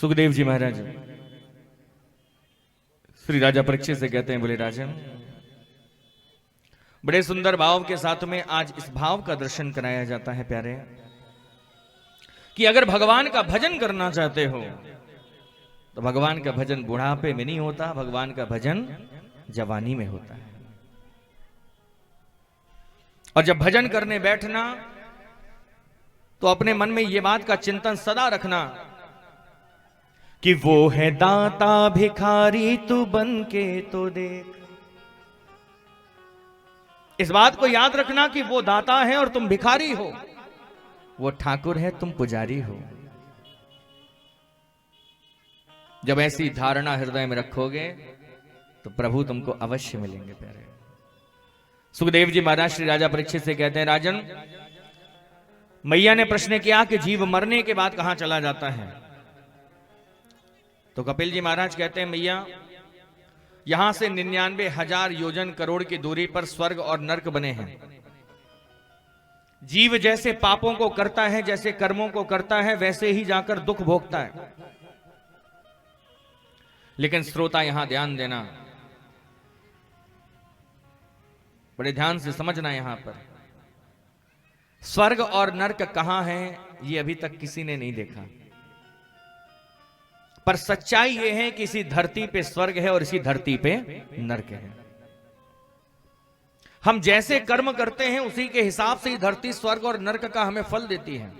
सुखदेव जी महाराज श्री राजा परीक्षित से कहते हैं, बोले राजन, बड़े सुंदर भाव के साथ में आज इस भाव का दर्शन कराया जाता है प्यारे, कि अगर भगवान का भजन करना चाहते हो तो भगवान का भजन बुढ़ापे में नहीं होता, भगवान का भजन जवानी में होता है। और जब भजन करने बैठना तो अपने मन में यह बात का चिंतन सदा रखना कि वो है दाता भिखारी तू बन के तो देख। इस बात को याद रखना कि वो दाता है और तुम भिखारी हो, वो ठाकुर है तुम पुजारी हो। जब ऐसी धारणा हृदय में रखोगे तो प्रभु तुमको अवश्य मिलेंगे प्यारे। सुखदेव जी महाराज श्री राजा परीक्षित से कहते हैं, राजन, मैया ने प्रश्न किया कि जीव मरने के बाद कहां चला जाता है? तो कपिल जी महाराज कहते हैं, मैया, यहां से 99,000 योजन करोड़ की दूरी पर स्वर्ग और नरक बने हैं। जीव जैसे पापों को करता है, जैसे कर्मों को करता है, वैसे ही जाकर दुख भोगता है। लेकिन श्रोता यहां ध्यान देना, बड़े ध्यान से समझना, यहां पर स्वर्ग और नरक कहां है ये अभी तक किसी ने नहीं देखा, पर सच्चाई यह है कि इसी धरती पे स्वर्ग है और इसी धरती पे नरक है। हम जैसे कर्म करते हैं उसी के हिसाब से ही धरती स्वर्ग और नरक का हमें फल देती है।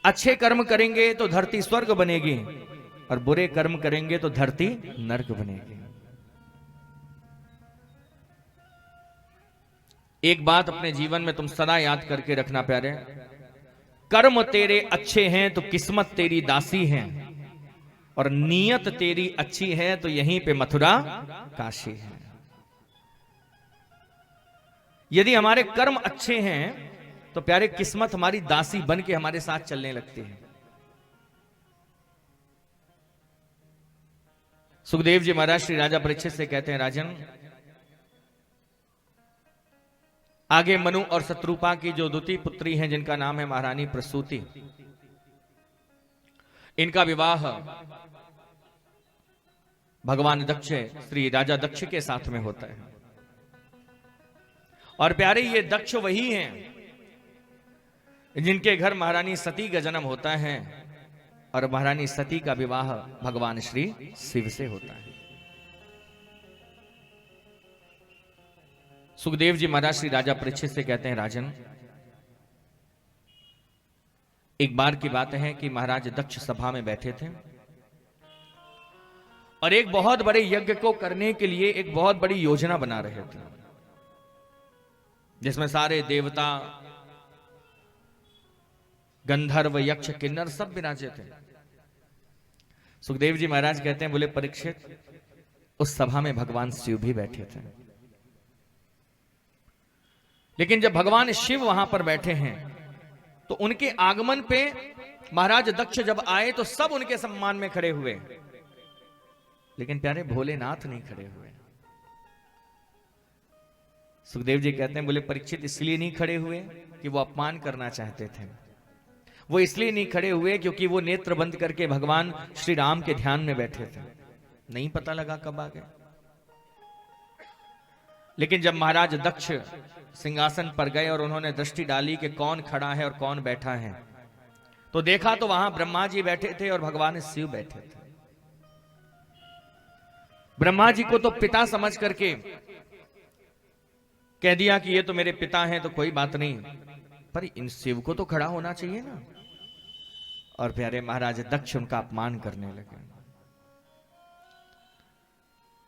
अच्छे कर्म करेंगे तो धरती स्वर्ग बनेगी और बुरे कर्म करेंगे तो धरती नरक बनेगी। एक बात अपने जीवन में तुम सदा याद करके रखना प्यारे, कर्म तेरे अच्छे हैं तो किस्मत तेरी दासी है, और नीयत तेरी अच्छी है तो यहीं पे मथुरा काशी है। यदि हमारे कर्म अच्छे हैं तो प्यारे किस्मत हमारी दासी बन के हमारे साथ चलने लगती है। सुखदेव जी महाराज श्री राजा परीक्षित से कहते हैं, राजन, आगे मनु और शत्रुपा की जो द्वितीय पुत्री हैं जिनका नाम है महारानी प्रसूति, इनका विवाह भगवान दक्ष श्री राजा दक्ष के साथ में होता है। और प्यारे ये दक्ष वही हैं जिनके घर महारानी सती का जन्म होता है और महारानी सती का विवाह भगवान श्री शिव से होता है। सुखदेव जी महाराज श्री राजा परीक्षित से कहते हैं, राजन, एक बार की बात है कि महाराज दक्ष सभा में बैठे थे और एक बहुत बड़े यज्ञ को करने के लिए एक बहुत बड़ी योजना बना रहे थे, जिसमें सारे देवता, गंधर्व, यक्ष, किन्नर सब विराजे थे। सुखदेव जी महाराज कहते हैं, बोले परीक्षित, उस सभा में भगवान शिव भी बैठे थे। लेकिन जब भगवान शिव वहां पर बैठे हैं तो उनके आगमन पे महाराज दक्ष जब आए तो सब उनके सम्मान में खड़े हुए, लेकिन प्यारे भोलेनाथ नहीं खड़े हुए। सुखदेव जी कहते हैं, बोले परीक्षित, इसलिए नहीं खड़े हुए कि वो अपमान करना चाहते थे, वो इसलिए नहीं खड़े हुए क्योंकि वो नेत्र बंद करके भगवान श्री राम के ध्यान में बैठे थे, नहीं पता लगा कब आ गए। लेकिन जब महाराज दक्ष सिंहासन पर गए और उन्होंने दृष्टि डाली कि कौन खड़ा है और कौन बैठा है, तो देखा तो वहां ब्रह्मा जी बैठे थे और भगवान शिव बैठे थे। ब्रह्मा जी को तो पिता समझ करके कह दिया कि ये तो मेरे पिता हैं तो कोई बात नहीं, पर इन शिव को तो खड़ा होना चाहिए ना। और प्यारे महाराज दक्ष उनका अपमान करने लगे।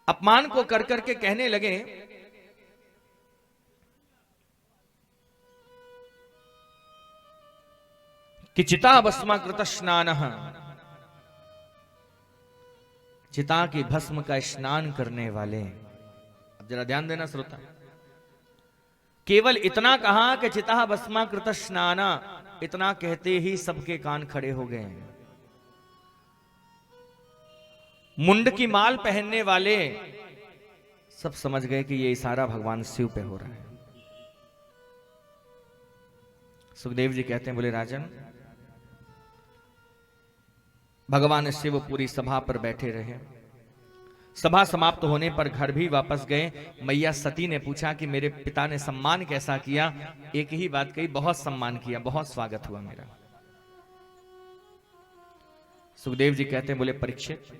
अपमान को कर करके कहने लगे कि चिता भस्माकृत स्नानः, चिता की भस्म का स्नान करने वाले। अब जरा ध्यान देना श्रोता, केवल इतना कहा कि चिता भस्माकृत स्नाना, इतना कहते ही सबके कान खड़े हो गए। मुंड की माल पहनने वाले सब समझ गए कि ये इशारा भगवान शिव पे हो रहा है। सुखदेव जी कहते हैं, बोले राजन, भगवान शिव पूरी सभा पर बैठे रहे। सभा समाप्त होने पर घर भी वापस गए। मैया सती ने पूछा कि मेरे पिता ने सम्मान कैसा किया। एक ही बात कही, बहुत सम्मान किया, बहुत स्वागत हुआ मेरा। सुखदेव जी कहते हैं, बोले परीक्षित,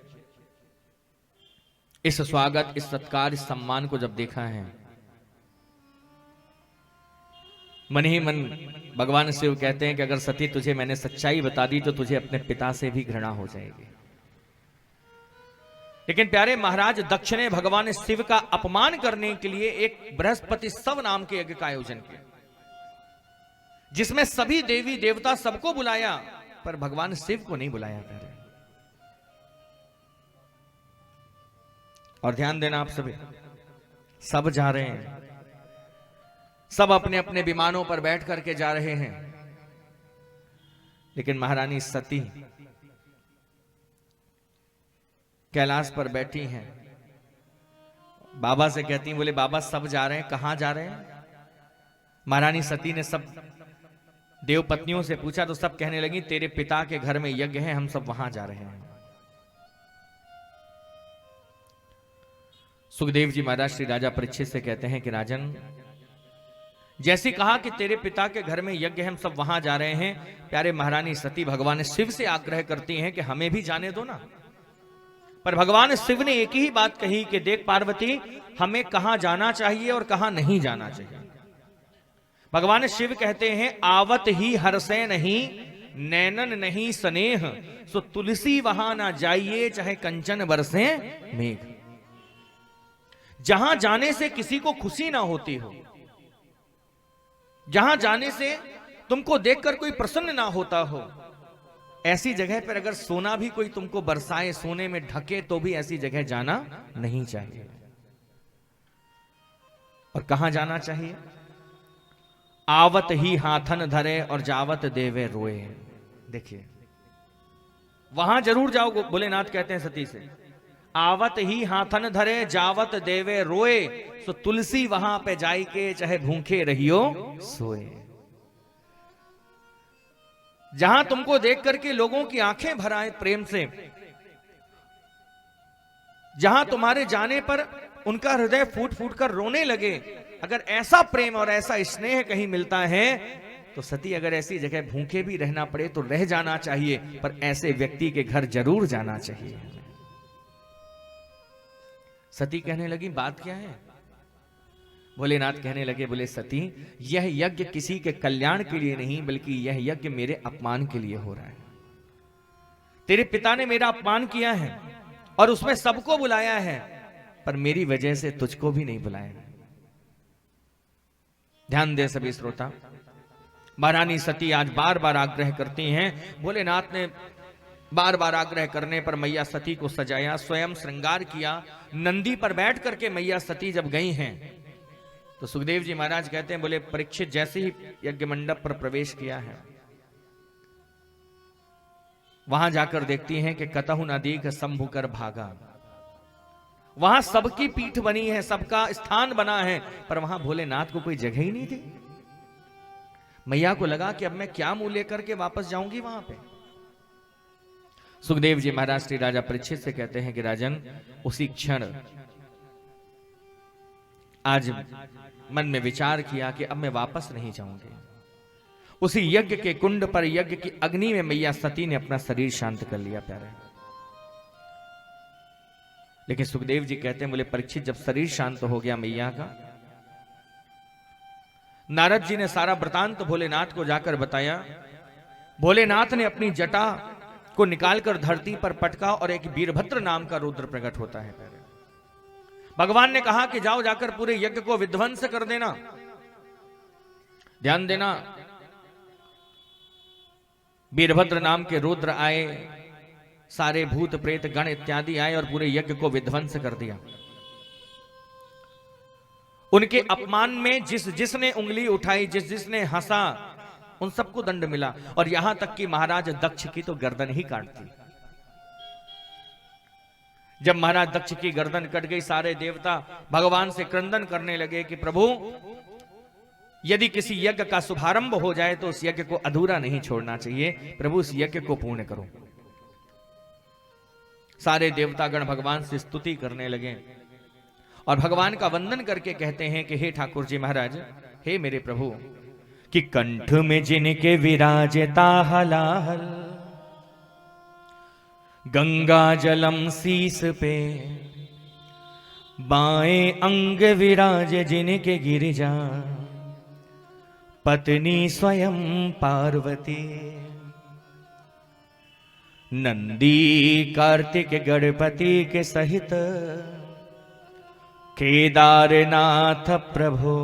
इस स्वागत, इस सत्कार, इस सम्मान को जब देखा है, मन ही मन भगवान शिव कहते हैं कि अगर सती तुझे मैंने सच्चाई बता दी तो तुझे अपने पिता से भी घृणा हो जाएगी। लेकिन प्यारे महाराज दक्ष ने भगवान शिव का अपमान करने के लिए एक बृहस्पति सव नाम के यज्ञ का आयोजन किया, जिसमें सभी देवी देवता सबको बुलाया, पर भगवान शिव को नहीं बुलाया। प्यारे, और ध्यान देना आप सभी, सब जा रहे हैं, सब अपने अपने विमानों पर बैठ करके जा रहे हैं, लेकिन महारानी सती कैलाश पर बैठी हैं। बाबा से कहती हैं, बोले बाबा सब जा रहे हैं, कहां जा रहे हैं? महारानी सती ने सब देव पत्नियों से पूछा तो सब कहने लगी, तेरे पिता के घर में यज्ञ है, हम सब वहां जा रहे हैं। सुखदेव जी महाराज श्री राजा परीक्षित से कहते हैं कि राजन, जैसे कहा कि तेरे पिता के घर में यज्ञ है, हम सब वहां जा रहे हैं, प्यारे महारानी सती भगवान शिव से आग्रह करती हैं कि हमें भी जाने दो ना। पर भगवान शिव ने एक ही बात कही कि देख पार्वती, हमें कहां जाना चाहिए और कहां नहीं जाना चाहिए। भगवान शिव कहते हैं, आवत ही हर्षे नहीं, नैनन नहीं स्नेह, सो तुलसी वहां ना जाइए, चाहे कंचन बरसे मेघ। जहां जाने से किसी को खुशी ना होती हो, जहां जाने से तुमको देखकर कोई प्रसन्न ना होता हो, ऐसी जगह पर अगर सोना भी कोई तुमको बरसाए, सोने में ढके, तो भी ऐसी जगह जाना नहीं चाहिए। और कहां जाना चाहिए? आवत ही हाथन धरे और जावत देवे रोए। देखिए, वहां जरूर जाओ, भोलेनाथ कहते हैं सती से, आवत ही हाथन धरे जावत देवे रोए, सो तुलसी वहां पे जाई के चाहे भूखे रहियो सोए। जहां तुमको देख करके लोगों की आंखें भर आए प्रेम से, जहां तुम्हारे जाने पर उनका हृदय फूट फूट कर रोने लगे, अगर ऐसा प्रेम और ऐसा स्नेह कहीं मिलता है तो सती अगर ऐसी जगह भूखे भी रहना पड़े तो रह जाना चाहिए, पर ऐसे व्यक्ति के घर जरूर जाना चाहिए। सती कहने लगी, बात क्या है? भोलेनाथ कहने लगे, बोले सती, यह यज्ञ किसी के कल्याण के लिए नहीं, बल्कि यह यज्ञ मेरे अपमान के लिए हो रहा है। तेरे पिता ने मेरा अपमान किया है और उसमें सबको बुलाया है, पर मेरी वजह से तुझको भी नहीं बुलाया। ध्यान दे सभी श्रोता, महारानी सती आज बार बार आग्रह करती हैं। भोलेनाथ ने बार बार आग्रह करने पर मैया सती को सजाया, स्वयं श्रृंगार किया। नंदी पर बैठ करके मैया सती जब गई हैं तो सुखदेव जी महाराज कहते हैं, बोले परीक्षित, जैसे ही यज्ञ मंडप पर प्रवेश किया है, वहां जाकर देखती हैं कि कतहु न दीख शंभु कर भागा। वहां सबकी पीठ बनी है, सबका स्थान बना है, पर वहां भोलेनाथ को कोई जगह ही नहीं थी। मैया को लगा कि अब मैं क्या मुंह लेकर के वापस जाऊंगी वहां पे। सुखदेव जी महाराज श्री राजा परीक्षित से कहते हैं कि राजन, उसी क्षण आज मन में विचार किया कि अब मैं वापस नहीं जाऊंगी। उसी यज्ञ के कुंड पर, यज्ञ की अग्नि में मैया सती ने अपना शरीर शांत कर लिया। प्यारे, लेकिन सुखदेव जी कहते हैं, बोले परीक्षित, जब शरीर शांत हो गया मैया का, नारद जी ने सारा वृतांत भोलेनाथ को जाकर बताया। भोलेनाथ ने अपनी जटा को निकालकर धरती पर पटका और एक वीरभद्र नाम का रुद्र प्रकट होता है। भगवान ने कहा कि जाओ जाकर पूरे यज्ञ को विध्वंस कर देना। ध्यान देना, वीरभद्र नाम के रुद्र आए, सारे भूत प्रेत गण इत्यादि आए और पूरे यज्ञ को विध्वंस कर दिया। उनके अपमान में जिसने उंगली उठाई, जिसने हंसा, उन सबको दंड मिला। और यहां तक कि महाराज दक्ष की तो गर्दन ही काट दी। जब महाराज दक्ष की गर्दन कट गई, सारे देवता भगवान से क्रंदन करने लगे कि प्रभु, यदि किसी यज्ञ का शुभारंभ हो जाए तो उस यज्ञ को अधूरा नहीं छोड़ना चाहिए। प्रभु, उस यज्ञ को पूर्ण करो। सारे देवतागण भगवान से स्तुति करने लगे और भगवान का वंदन करके कहते हैं कि हे ठाकुर जी महाराज, हे मेरे प्रभु, कि कंठ में जिनके विराजता हलाहल, गंगा जलम शीस पे, बाएं अंग विराज जिनके गिरिजा, पत्नी स्वयं पार्वती, नंदी कार्तिक गणपति के सहित, केदारनाथ प्रभु,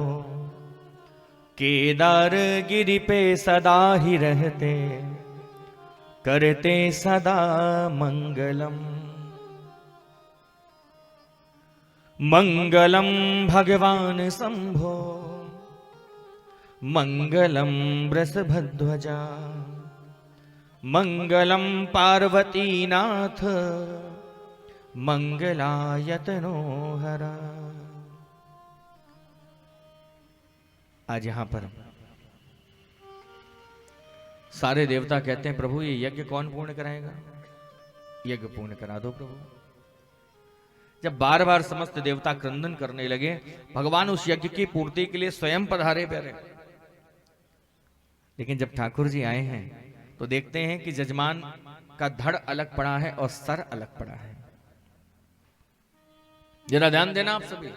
केदार गिरि पे सदा ही रहते, करते सदा मंगलम। मंगलम भगवान शंभो, मंगलम वृषभध्वजा, मंगलम पार्वतीनाथ, मंगलायतनो हरा। आज यहां पर सारे देवता कहते हैं, प्रभु ये यज्ञ कौन पूर्ण कराएगा? यज्ञ पूर्ण करा दो प्रभु। जब बार बार समस्त देवता क्रंदन करने लगे, भगवान उस यज्ञ की पूर्ति के लिए स्वयं पधारे प्यारे। लेकिन जब ठाकुर जी आए हैं तो देखते हैं कि जजमान का धड़ अलग पड़ा है और सर अलग पड़ा है। जरा ध्यान देना आप सभी।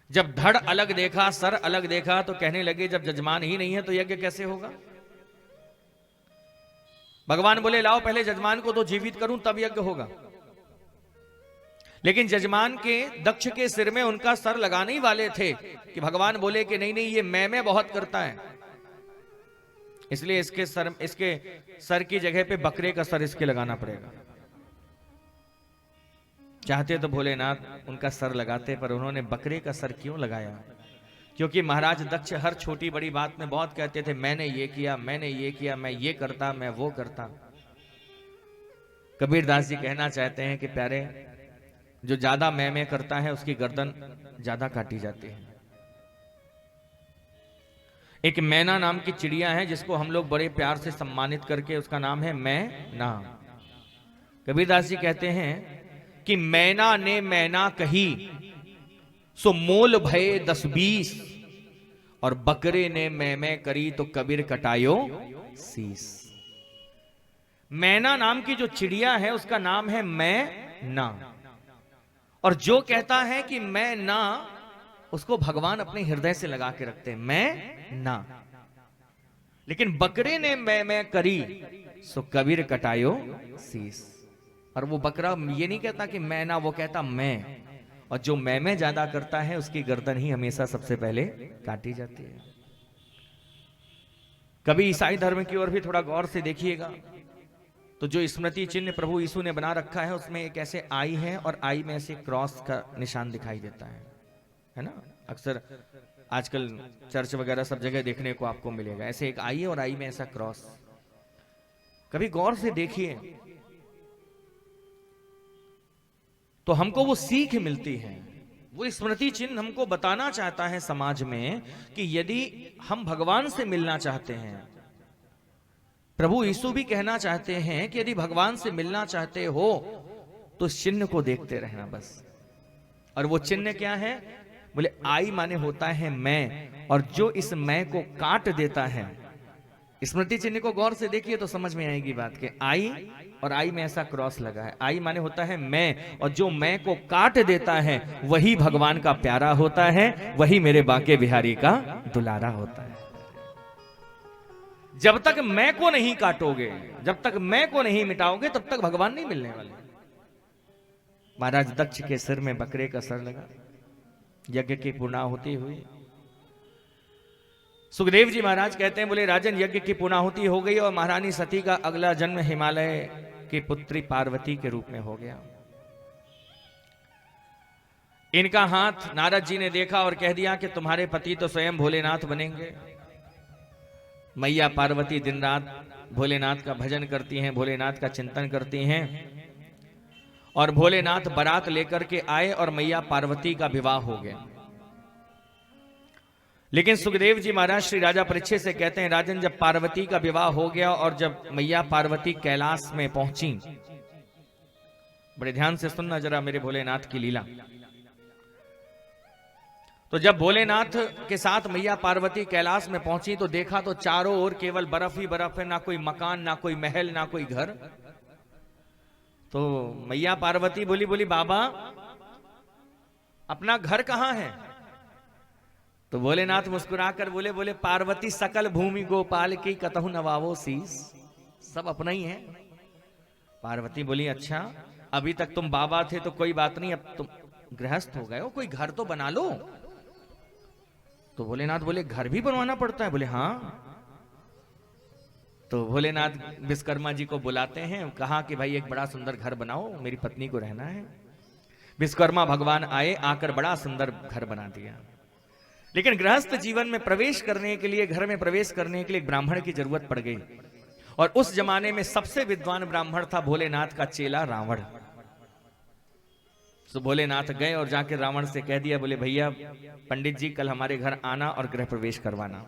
जब धड़ अलग देखा, सर अलग देखा, तो कहने लगे जब जजमान ही नहीं है तो यज्ञ कैसे होगा? भगवान बोले लाओ पहले जजमान को तो जीवित करूं तब यज्ञ होगा। लेकिन जजमान के दक्ष के सिर में उनका सर लगाने ही वाले थे कि भगवान बोले कि नहीं नहीं, ये मैं बहुत करता है, इसलिए इसके सर की जगह पे बकरे का सर इसके लगाना पड़ेगा। चाहते तो भोलेनाथ उनका सर लगाते, पर उन्होंने बकरे का सर क्यों लगाया? क्योंकि महाराज दक्ष हर छोटी बड़ी बात में बहुत कहते थे मैंने ये किया, मैंने ये किया, मैं ये करता, मैं वो करता। कबीरदास जी कहना चाहते हैं कि प्यारे, जो ज्यादा मैं करता है उसकी गर्दन ज्यादा काटी जाती है। एक मैना नाम की चिड़िया है जिसको हम लोग बड़े प्यार से सम्मानित करके, उसका नाम है मैना। कबीरदास जी कहते हैं कि मैना ने मैना कही, सो मोल भये 10-20, और बकरे ने मैं करी तो कबीर कटायो शीस। मैना नाम की जो चिड़िया है उसका नाम है मैना, और जो कहता है कि मैं ना, उसको भगवान अपने हृदय से लगा के रखते हैं, मैं ना। लेकिन बकरे ने मैं करी सो कबीर कटायो शीस। और वो बकरा ये नहीं कहता कि मैं ना, वो कहता मैं, और जो मैं ज्यादा करता है उसकी गर्दन ही हमेशा सबसे पहले काटी जाती है। कभी ईसाई धर्म की ओर भी थोड़ा गौर से देखिएगा तो जो स्मृति चिन्ह प्रभु यीशु ने बना रखा है उसमें एक ऐसे आई है और आई में ऐसे क्रॉस का निशान दिखाई देता है ना। अक्सर आजकल चर्च वगैरह सब जगह देखने को आपको मिलेगा, ऐसे एक आई है और आई में ऐसा क्रॉस। कभी गौर से देखिए तो हमको वो सीख मिलती है, वो स्मृति चिन्ह हमको बताना चाहता है समाज में कि यदि हम भगवान से मिलना चाहते हैं, प्रभु यीशु भी कहना चाहते हैं कि यदि भगवान से मिलना चाहते हो तो चिन्ह को देखते रहना बस। और वो चिन्ह क्या है? बोले आई माने होता है मैं, और जो इस मैं को काट देता है, स्मृति चिन्ह को गौर से देखिए तो समझ में आएगी बात के आई और आई में ऐसा क्रॉस लगा है। आई माने होता है मैं, और जो मैं को काट देता है वही भगवान का प्यारा होता है, वही मेरे बांके बिहारी का दुलारा होता है। जब तक मैं को नहीं काटोगे, जब तक मैं को नहीं मिटाओगे, तब तक भगवान नहीं मिलने वाले। महाराज दक्ष के सिर में बकरे का सर लगा, यज्ञ की पूर्णाहुति हुई। सुखदेव जी महाराज कहते हैं, बोले राजन यज्ञ की पूर्णाहुति हो गई और महारानी सती का अगला जन्म हिमालय की पुत्री पार्वती के रूप में हो गया। इनका हाथ नारद जी ने देखा और कह दिया कि तुम्हारे पति तो स्वयं भोलेनाथ बनेंगे। मैया पार्वती दिन रात भोलेनाथ का भजन करती हैं, भोलेनाथ का चिंतन करती हैं, और भोलेनाथ बारात लेकर के आए और मैया पार्वती का विवाह हो गया। लेकिन सुखदेव जी महाराज श्री राजा परीक्षित से कहते हैं, राजन जब पार्वती का विवाह हो गया और जब मैया पार्वती कैलाश में पहुंची बड़े ध्यान से सुनना जरा मेरे भोलेनाथ की लीला। तो जब भोलेनाथ के साथ मैया पार्वती कैलाश में पहुंची तो देखा तो चारों ओर केवल बर्फ ही बर्फ है, ना कोई मकान, ना कोई महल, ना कोई घर। तो मैया पार्वती बोली बोली बाबा अपना घर कहां है? तो भोलेनाथ मुस्कुराकर बोले बोले पार्वती सकल भूमि गोपाल की कतहु नवावो शीस, सब अपना ही है। पार्वती बोली अच्छा, अभी तक तुम बाबा थे तो कोई बात नहीं, अब तुम गृहस्थ हो गए हो, कोई घर तो बना लो। तो भोलेनाथ बोले घर भी बनवाना पड़ता है? बोले हाँ। तो भोलेनाथ विश्वकर्मा जी को बुलाते हैं, कहा कि भाई एक बड़ा सुंदर घर बनाओ, मेरी पत्नी को रहना है। विश्वकर्मा भगवान आए, आकर बड़ा सुंदर घर बना दिया। लेकिन गृहस्थ जीवन में प्रवेश करने के लिए, घर में प्रवेश करने के लिए ब्राह्मण की जरूरत पड़ गई। और उस जमाने में सबसे विद्वान ब्राह्मण था भोलेनाथ का चेला रावण। तो भोलेनाथ गए और जाकर रावण से कह दिया, बोले भैया पंडित जी कल हमारे घर आना और गृह प्रवेश करवाना।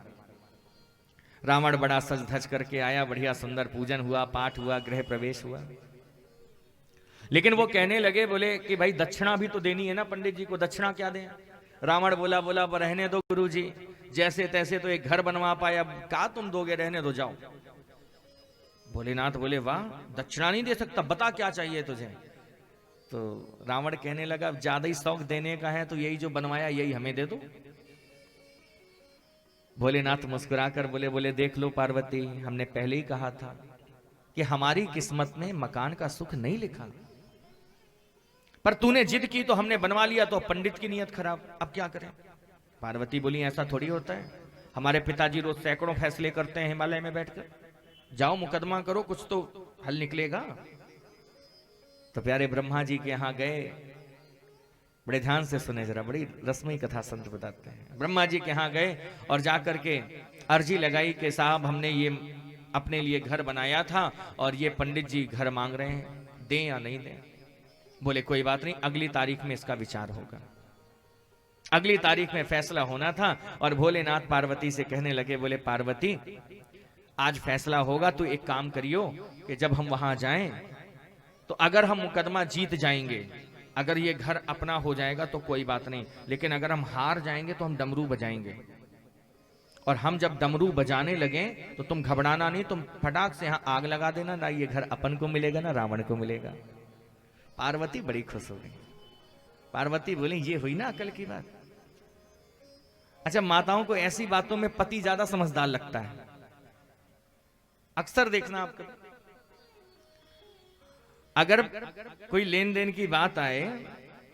रावण बड़ा सज धज करके आया, बढ़िया सुंदर पूजन हुआ, पाठ हुआ, गृह प्रवेश हुआ। लेकिन वो कहने लगे बोले कि भाई दक्षिणा भी तो देनी है ना पंडित जी को, दक्षिणा क्या दें? रावण बोला बोला रहने दो गुरुजी, जैसे तैसे तो एक घर बनवा पाए, अब क्या तुम दोगे, रहने दो जाओ। भोलेनाथ बोले वाह दक्षिणा नहीं दे सकता, बता क्या चाहिए तुझे। तो रावण कहने लगा ज्यादा ही शौक देने का है तो यही जो बनवाया यही हमें दे दो। भोलेनाथ मुस्कुराकर बोले बोले देख लो पार्वती, हमने पहले ही कहा था कि हमारी किस्मत में मकान का सुख नहीं लिखा, पर तूने जिद की तो हमने बनवा लिया, तो पंडित की नीयत खराब, अब क्या करें? पार्वती बोली ऐसा थोड़ी होता है, हमारे पिताजी रोज सैकड़ों फैसले करते हैं हिमालय में बैठकर, जाओ मुकदमा करो, कुछ तो हल निकलेगा। तो प्यारे ब्रह्मा जी के यहां गए, बड़े ध्यान से सुने जरा, बड़ी रस्मी कथा संत बताते हैं। ब्रह्मा जी के यहां गए और जाकर के अर्जी लगाई कि साहब हमने ये अपने लिए घर बनाया था और ये पंडित जी घर मांग रहे हैं, दें या नहीं दें। बोले कोई बात नहीं, अगली तारीख में इसका विचार होगा। अगली तारीख में फैसला होना था और भोलेनाथ पार्वती से कहने लगे, बोले पार्वती आज फैसला होगा तो एक काम करियो कि जब हम वहां जाएं तो अगर हम मुकदमा जीत जाएंगे, अगर ये घर अपना हो जाएगा तो कोई बात नहीं, लेकिन अगर हम हार जाएंगे तो हम डमरू बजाएंगे, और हम जब डमरू बजाने लगे तो तुम घबराना नहीं, तुम फटाक से यहां आग लगा देना, ना ये घर अपन को मिलेगा ना रावण को मिलेगा। पार्वती बड़ी खुश हो गई। पार्वती बोली ये हुई ना अकल की बात। अच्छा, माताओं को ऐसी बातों में पति ज्यादा समझदार लगता है। अक्सर देखना आपको, अगर कोई लेन देन की बात आए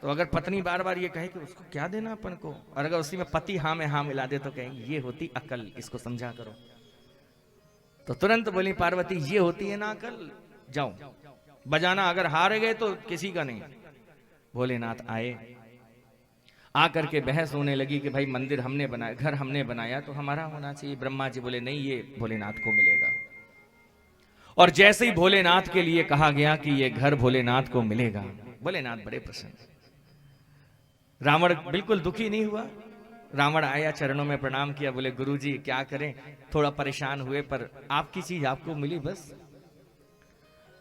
तो अगर पत्नी बार बार ये कहे कि उसको क्या देना अपन को, और अगर उसी में पति हाँ में हाँ मिला दे तो कहेंगे ये होती अकल, इसको समझा करो। तो तुरंत बोली पार्वती ये होती है ना अकल, जाओ बजाना, अगर हार गए तो किसी का नहीं। भोलेनाथ आए, आकर के बहस होने लगी कि भाई मंदिर हमने बनाया, घर हमने बनाया तो हमारा होना चाहिए। ब्रह्मा जी बोले नहीं, ये भोलेनाथ को मिलेगा। और जैसे ही भोलेनाथ के लिए कहा गया कि ये घर भोलेनाथ को मिलेगा, भोलेनाथ बड़े प्रसन्न। रावण बिल्कुल दुखी नहीं हुआ। रावण आया, चरणों में प्रणाम किया, बोले गुरुजी क्या करें, थोड़ा परेशान हुए, पर आपकी चीज आपको मिली बस।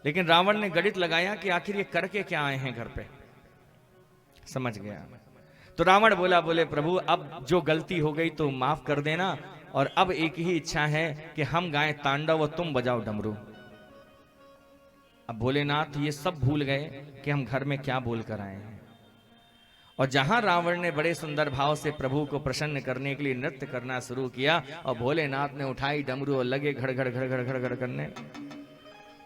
लेकिन रावण ने गणित लगाया कि आखिर ये करके क्या आए हैं घर पे, समझ गया। तो रावण बोला बोले प्रभु अब जो गलती हो गई तो माफ कर देना, और अब एक ही इच्छा है कि हम गाएं तांडव और तुम बजाओ डमरू। अब भोलेनाथ ये सब भूल गए कि हम घर में क्या बोल कर आए हैं। और जहां रावण ने बड़े सुंदर भाव से प्रभु को प्रसन्न करने के लिए नृत्य करना शुरू किया, और भोलेनाथ ने उठाई डमरू और लगे घड़ घड़ घड़ घड़ घड़ घड़ करने।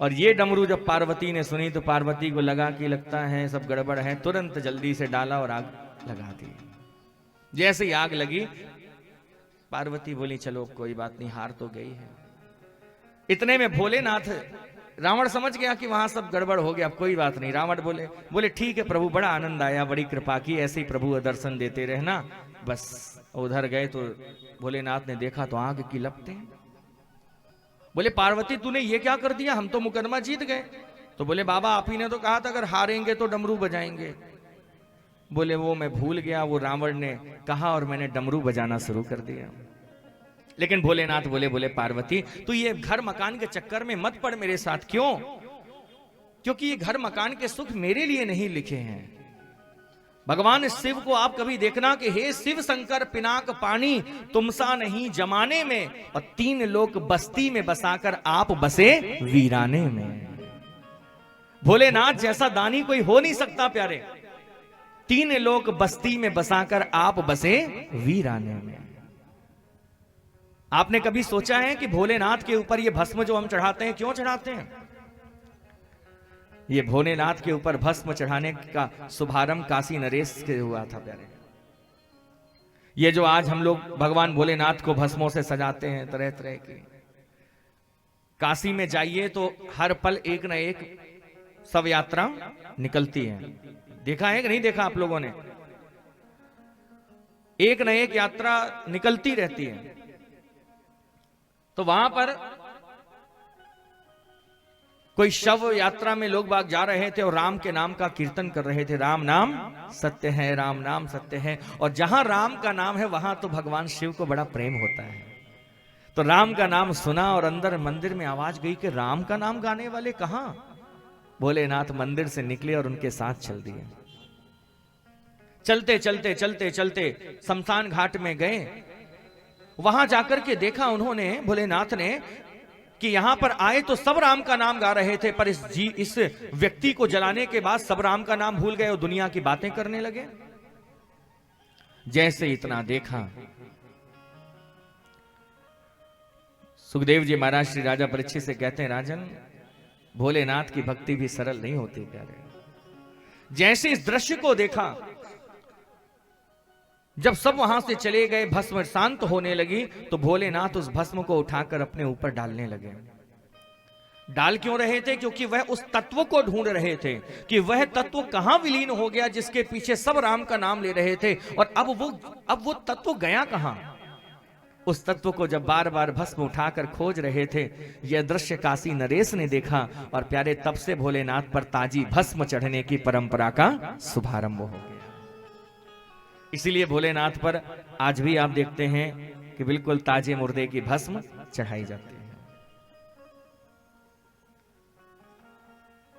और ये डमरू जब पार्वती ने सुनी तो पार्वती को लगा कि लगता है सब गड़बड़ है, तुरंत जल्दी से डाला और आग लगा दी। जैसे ही आग लगी, पार्वती बोली चलो कोई बात नहीं, हार तो गई है। इतने में भोलेनाथ, रावण समझ गया कि वहां सब गड़बड़ हो गया, अब कोई बात नहीं। रावण बोले बोले ठीक है प्रभु, बड़ा आनंद आया, बड़ी कृपा की, ऐसे ही प्रभु दर्शन देते रहना। बस उधर गए तो भोलेनाथ ने देखा तो आग की लपटें। बोले पार्वती तूने ये क्या कर दिया, हम तो मुकदमा जीत गए। तो बोले बाबा आप ही ने तो कहा था अगर हारेंगे तो डमरू बजाएंगे। बोले वो मैं भूल गया, वो रावण ने कहा और मैंने डमरू बजाना शुरू कर दिया। लेकिन भोलेनाथ बोले बोले पार्वती तू ये घर मकान के चक्कर में मत पड़ मेरे साथ, क्यों? क्योंकि ये घर मकान के सुख मेरे लिए नहीं लिखे हैं। भगवान शिव को आप कभी देखना कि हे शिव शंकर पिनाक पानी तुमसा नहीं जमाने में, और 3 लोग बस्ती में बसाकर आप बसे वीराने में। भोलेनाथ जैसा दानी कोई हो नहीं सकता प्यारे। 3 लोग बस्ती में बसाकर आप बसे वीराने में। आपने कभी सोचा है कि भोलेनाथ के ऊपर ये भस्म जो हम चढ़ाते हैं क्यों चढ़ाते हैं? ये भोलेनाथ के ऊपर भस्म चढ़ाने का शुभारंभ काशी नरेश से हुआ था प्यारे। ये जो आज हम लोग भगवान भोलेनाथ को भस्मों से सजाते हैं तरह तरह के, काशी में जाइए तो हर पल एक न एक शव यात्रा निकलती है। देखा है कि नहीं देखा आप लोगों ने? एक न एक यात्रा निकलती रहती है। तो वहां पर कोई शव यात्रा में लोग बाग जा रहे थे और राम के नाम का कीर्तन कर रहे थे। राम नाम सत्य है, राम नाम सत्य है। और जहां राम का नाम है वहां तो भगवान शिव को बड़ा प्रेम होता है। तो राम का नाम सुना और अंदर मंदिर में आवाज गई कि राम का नाम गाने वाले कहां? भोलेनाथ मंदिर से निकले और उनके साथ चल दिए। चलते चलते चलते चलते शमशान घाट में गए। वहां जाकर के देखा उन्होंने, भोलेनाथ ने, कि यहां पर आए तो सब राम का नाम गा रहे थे, पर इस व्यक्ति को जलाने के बाद सब राम का नाम भूल गए और दुनिया की बातें करने लगे। जैसे इतना देखा, सुखदेव जी महाराज श्री राजा परीक्षित से कहते हैं, राजन भोलेनाथ की भक्ति भी सरल नहीं होती प्यारे। जैसे इस दृश्य को देखा, जब सब वहां से चले गए, भस्म शांत होने लगी, तो भोलेनाथ उस भस्म को उठाकर अपने ऊपर डालने लगे। डाल क्यों रहे थे? क्योंकि वह उस तत्व को ढूंढ रहे थे कि वह तत्व कहां विलीन हो गया जिसके पीछे सब राम का नाम ले रहे थे, और अब वो तत्व गया कहां? उस तत्व को जब बार बार भस्म उठाकर खोज रहे थे, यह दृश्य काशी नरेश ने देखा, और प्यारे तब से भोलेनाथ पर ताजी भस्म चढ़ने की परंपरा का शुभारंभ हो गया। इसीलिए भोलेनाथ पर आज भी आप देखते हैं कि बिल्कुल ताजे मुर्दे की भस्म चढ़ाई जाती है।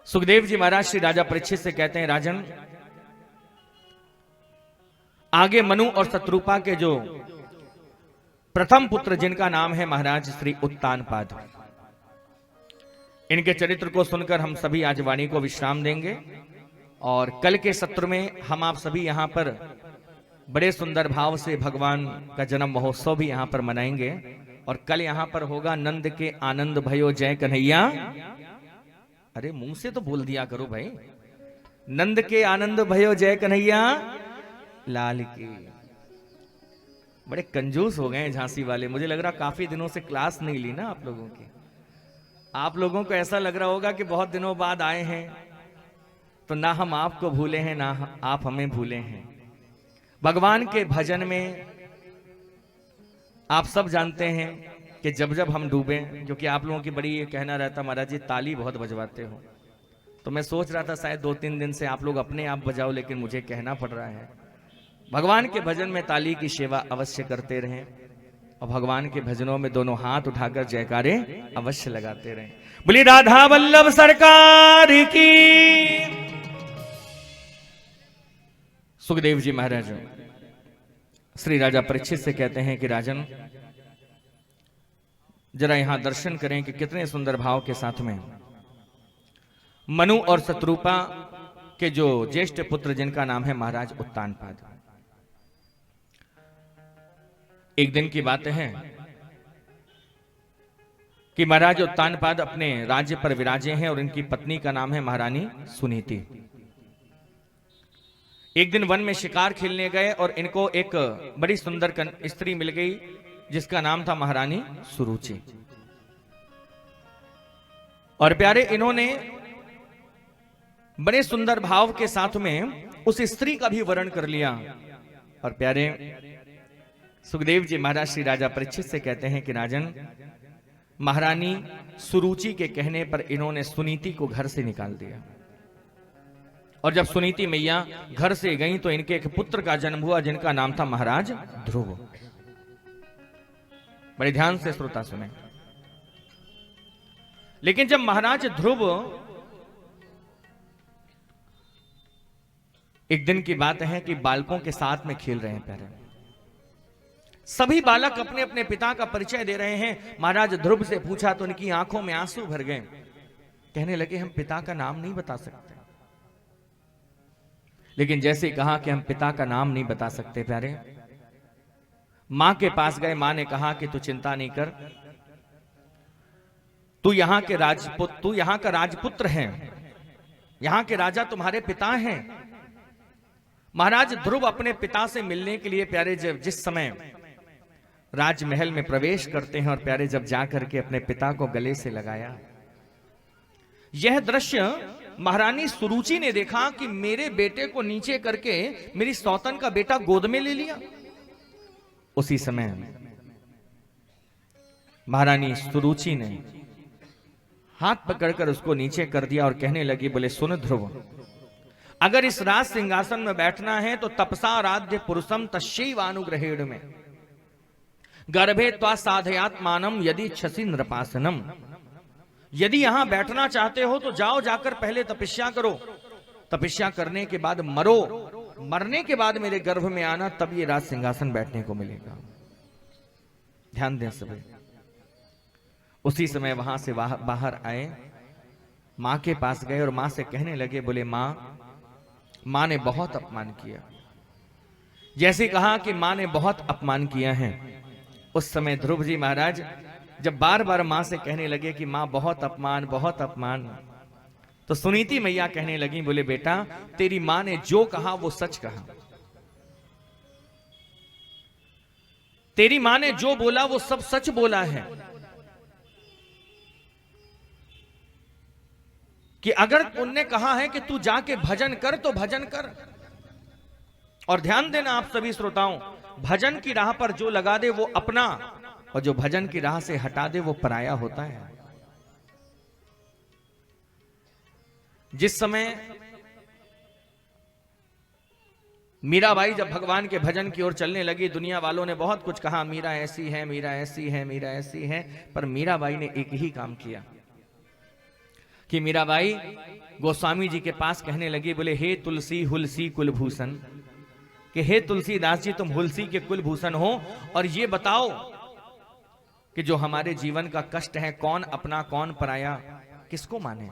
सुखदेव जी महाराज श्री राजा परीक्षित से कहते हैं, राजन आगे मनु और शत्रुपा के जो प्रथम पुत्र जिनका नाम है महाराज श्री उत्तानपाद, इनके चरित्र को सुनकर हम सभी आज वाणी को विश्राम देंगे। और कल के सत्र में हम आप सभी यहां पर बड़े सुंदर भाव से भगवान का जन्म महोत्सव भी यहां पर मनाएंगे। और कल यहां पर होगा नंद के आनंद भयो जय कन्हैया। अरे मुंह से तो बोल दिया करो भाई, नंद के आनंद भयो जय कन्हैया लाल की। बड़े कंजूस हो गए झांसी वाले। मुझे लग रहा काफी दिनों से क्लास नहीं ली ना आप लोगों की। आप लोगों को ऐसा लग रहा होगा कि बहुत दिनों बाद आए हैं, तो ना हम आपको भूले हैं ना आप हमें भूले हैं। भगवान के भजन में आप सब जानते हैं कि जब जब हम डूबे, क्योंकि आप लोगों की बड़ी ये कहना रहता, महाराज जी ताली बहुत बजवाते हो, तो मैं सोच रहा था शायद 2-3 दिन से आप लोग अपने आप बजाओ, लेकिन मुझे कहना पड़ रहा है भगवान के भजन में ताली की सेवा अवश्य करते रहें, और भगवान के भजनों में दोनों हाथ उठाकर जयकारे अवश्य लगाते रहें। बोली राधा वल्लभ सरकार की। सुखदेव जी महाराज श्री राजा परीक्षित से कहते हैं कि राजन जरा यहां दर्शन करें कि कितने सुंदर भाव के साथ में मनु और शत्रुपा के जो ज्येष्ठ पुत्र जिनका नाम है महाराज उत्तानपाद। एक दिन की बात है कि महाराज उत्तानपाद अपने राज्य पर विराजे हैं और इनकी पत्नी का नाम है महारानी सुनीति। एक दिन वन में शिकार खेलने गए और इनको एक बड़ी सुंदर स्त्री मिल गई जिसका नाम था महारानी सुरुचि। और प्यारे इन्होंने बड़े सुंदर भाव के साथ में उस स्त्री का भी वर्ण कर लिया। और प्यारे सुखदेव जी महाराज श्री राजा परीक्षित से कहते हैं कि राजन महारानी सुरुचि के कहने पर इन्होंने सुनीति को घर से निकाल दिया। और जब सुनीति मैया घर से गई तो इनके एक पुत्र का जन्म हुआ जिनका नाम था महाराज ध्रुव। बड़े ध्यान से श्रोता सुने। लेकिन जब महाराज ध्रुव एक दिन की बात है कि बालकों के साथ में खेल रहे हैं प्यारे। सभी बालक अपने अपने पिता का परिचय दे रहे हैं। महाराज ध्रुव से पूछा तो उनकी आंखों में आंसू भर गए। कहने लगे हम पिता का नाम नहीं बता सकते। लेकिन जैसे कहा कि हम पिता का नाम नहीं बता सकते प्यारे, मां के पास गए। मां ने कहा कि तू चिंता नहीं कर, तू यहां का राजपुत्र है, यहां के राजा तुम्हारे पिता हैं। महाराज ध्रुव अपने पिता से मिलने के लिए प्यारे जिस समय राजमहल में प्रवेश करते हैं और प्यारे जब जाकर के अपने पिता को गले से लगाया, यह दृश्य महारानी सुरुचि ने देखा कि मेरे बेटे को नीचे करके मेरी सौतन का बेटा गोद में ले लिया। उसी समय महारानी सुरुचि ने हाथ पकड़कर उसको नीचे कर दिया और कहने लगी, बोले सुन ध्रुव, अगर इस राज सिंहासन में बैठना है तो तपसा राध्य पुरुषम तस्यैवानुग्रहेण में गर्भे त्वा साधयात्मानम यदि छसी नृपासनम। यदि यहां बैठना चाहते हो तो जाओ, जाकर पहले तपस्या करो, तपस्या करने के बाद मरो, मरने के बाद मेरे गर्भ में आना, तब ये राज सिंहासन बैठने को मिलेगा। ध्यान दें सभी। उसी समय वहां से बाहर आए, मां के पास गए और मां से कहने लगे, बोले मां ने बहुत अपमान किया। जैसे कहा कि मां ने बहुत अपमान किया है, उस समय ध्रुव जी महाराज जब बार बार मां से कहने लगे कि मां बहुत अपमान बहुत अपमान, तो सुनीति मैया कहने लगी, बोले बेटा तेरी मां ने जो कहा वो सच कहा, तेरी मां ने जो बोला वो सब सच बोला है। कि अगर उनने कहा है कि तू जाके भजन कर तो भजन कर। और ध्यान देना आप सभी श्रोताओं, भजन की राह पर जो लगा दे वो अपना, और जो भजन की राह से हटा दे वो पराया होता है। जिस समय मीराबाई जब भगवान के भजन की ओर चलने लगी, दुनिया वालों ने बहुत कुछ कहा, मीरा ऐसी है, मीरा ऐसी है, मीरा ऐसी है, पर मीराबाई ने एक ही काम किया कि मीराबाई गोस्वामी जी के पास कहने लगी, बोले हे तुलसी हुलसी कुलभूषण, कि हे तुलसीदास जी तुम हुलसी के कुलभूषण हो, और ये बताओ कि जो हमारे जीवन का कष्ट है, कौन अपना कौन पराया, किसको माने।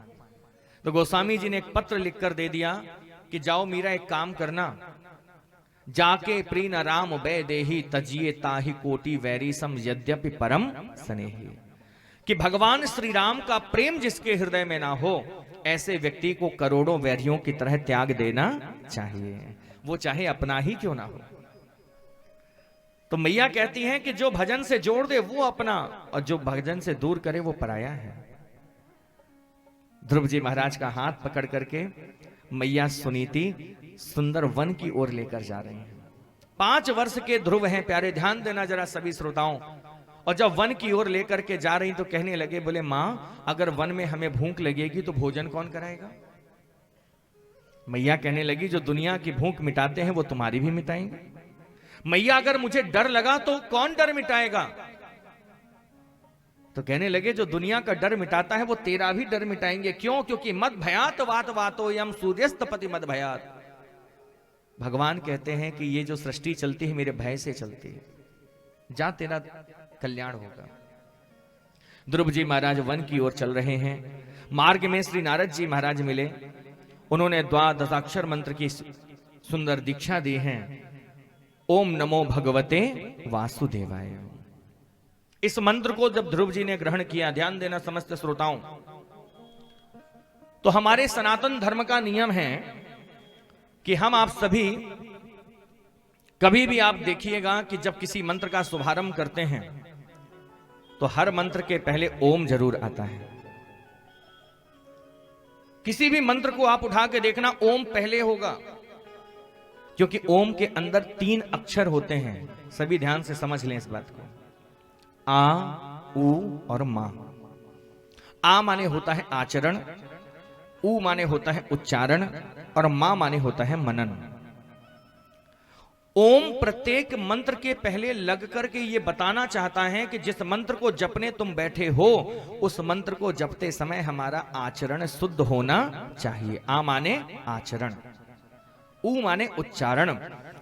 तो गोस्वामी जी ने एक पत्र लिखकर दे दिया कि जाओ मीरा एक काम करना, जाके प्रीन राम बै देही तजिए ताहि कोटि वैरी सम यद्यपि परम स्नेही। कि भगवान श्री राम का प्रेम जिसके हृदय में ना हो, ऐसे व्यक्ति को करोड़ों वैरियों की तरह त्याग देना चाहिए, वो चाहे अपना ही क्यों ना हो। तो मैया कहती हैं कि जो भजन से जोड़ दे वो अपना, और जो भजन से दूर करे वो पराया है। ध्रुव जी महाराज का हाथ पकड़ करके मैया सुनीति सुंदर वन की ओर लेकर जा रही हैं। 5 वर्ष के ध्रुव हैं प्यारे, ध्यान देना जरा सभी श्रोताओं। और जब वन की ओर लेकर के जा रही तो कहने लगे, बोले मां अगर वन में हमें भूख लगेगी तो भोजन कौन कराएगा। मैया कहने लगी, जो दुनिया की भूख मिटाते हैं वो तुम्हारी भी मिटाएंगे। मैया अगर मुझे डर लगा तो कौन डर मिटाएगा। तो कहने लगे, जो दुनिया का डर मिटाता है वो तेरा भी डर मिटाएंगे। क्यों? क्योंकि मद भयात वात वातो यम सूर्यस्त पति मद भयात। भगवान कहते हैं कि ये जो सृष्टि चलती है मेरे भय से चलती है, जा तेरा कल्याण होगा। ध्रुव जी महाराज वन की ओर चल रहे हैं। मार्ग में श्री नारद जी महाराज मिले, उन्होंने द्वादशाक्षर मंत्र की सुंदर दीक्षा दी है, ओम नमो भगवते वासुदेवाय। इस मंत्र को जब ध्रुव जी ने ग्रहण किया, ध्यान देना समस्त श्रोताओं, तो हमारे सनातन धर्म का नियम है कि हम आप सभी कभी भी आप देखिएगा कि जब किसी मंत्र का शुभारंभ करते हैं तो हर मंत्र के पहले ओम जरूर आता है। किसी भी मंत्र को आप उठा के देखना, ओम पहले होगा, क्योंकि ओम के अंदर 3 अक्षर होते हैं। सभी ध्यान से समझ लें इस बात को, आ, उ और मा। आ माने होता है आचरण, उ माने होता है उच्चारण, और मा माने होता है मनन। ओम प्रत्येक मंत्र के पहले लग करके ये बताना चाहता है कि जिस मंत्र को जपने तुम बैठे हो, उस मंत्र को जपते समय हमारा आचरण शुद्ध होना चाहिए। आ माने आचरण, ऊ माने उच्चारण।